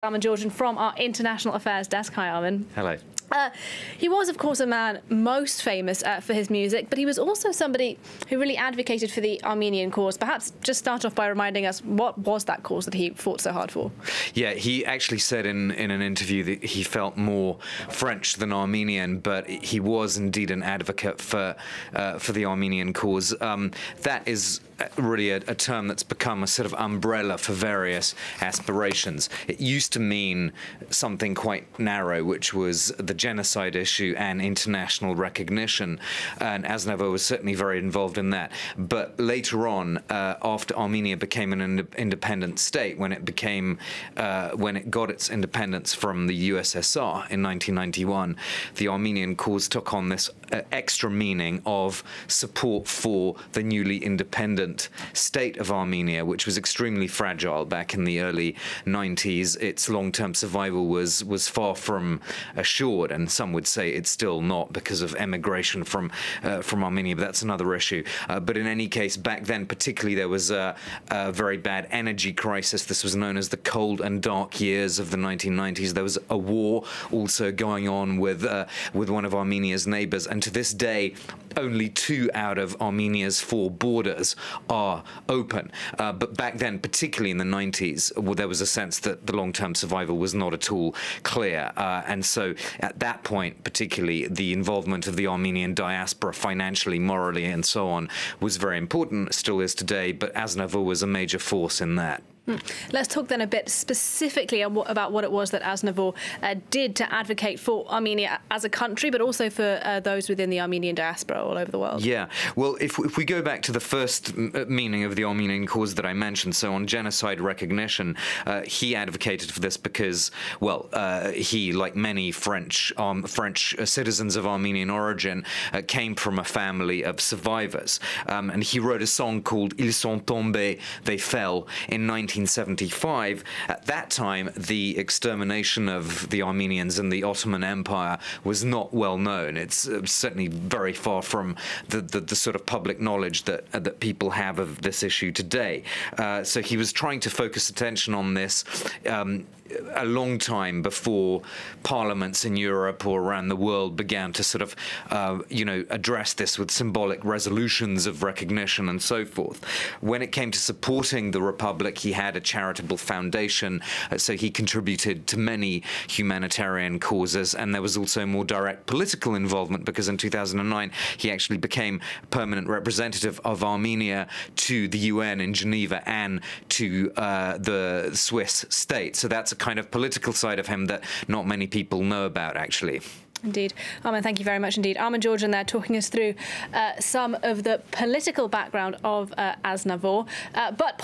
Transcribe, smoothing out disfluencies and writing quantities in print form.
Armin Georgian from our International Affairs Desk. Hi, Armin. Hello. He was, of course, a man most famous for his music, but he was also somebody who really advocated for the Armenian cause. Perhaps just start off by reminding us, what was that cause that he fought so hard for? Yeah, he actually said in an interview that he felt more French than Armenian, but he was indeed an advocate for the Armenian cause. That is really a term that's become a sort of umbrella for various aspirations. It used to mean something quite narrow, which was the genocide issue and international recognition, and Aznavour was certainly very involved in that. But later on, after Armenia became an independent state, when it got its independence from the USSR in 1991, the Armenian cause took on this extra meaning of support for the newly independent state of Armenia, which was extremely fragile back in the early 90s. Its long-term survival was far from assured, and some would say it's still not because of emigration from Armenia, but that's another issue. But in any case, back then particularly, there was a very bad energy crisis. This was known as the cold and dark years of the 1990s. There was a war also going on with one of Armenia's neighbors, and to this day, only 2 out of Armenia's 4 borders are open. But back then, particularly in the 90s, there was a sense that the long-term survival was not at all clear. And so at that point, particularly, the involvement of the Armenian diaspora financially, morally, and so on was very important, still is today, but Aznavour was a major force in that. Let's talk then a bit specifically about what it was that Aznavour did to advocate for Armenia as a country, but also for those within the Armenian diaspora all over the world. Yeah, well, if we go back to the first meaning of the Armenian cause that I mentioned, so on genocide recognition, he advocated for this because, well, he, like many French citizens of Armenian origin, came from a family of survivors. And he wrote a song called Ils sont tombés, They Fell, in 1975. At that time, the extermination of the Armenians in the Ottoman Empire was not well known. It's certainly very far from the sort of public knowledge that people have of this issue today. So he was trying to focus attention on this a long time before parliaments in Europe or around the world began to sort of, address this with symbolic resolutions of recognition and so forth. When it came to supporting the Republic, he had a charitable foundation, so he contributed to many humanitarian causes, and there was also more direct political involvement because in 2009 he actually became permanent representative of Armenia to the UN in Geneva and to the Swiss state. So that's a kind of political side of him that not many people know about, actually. Indeed. Armin, thank you very much indeed. Armin Georgian there talking us through some of the political background of Aznavour. But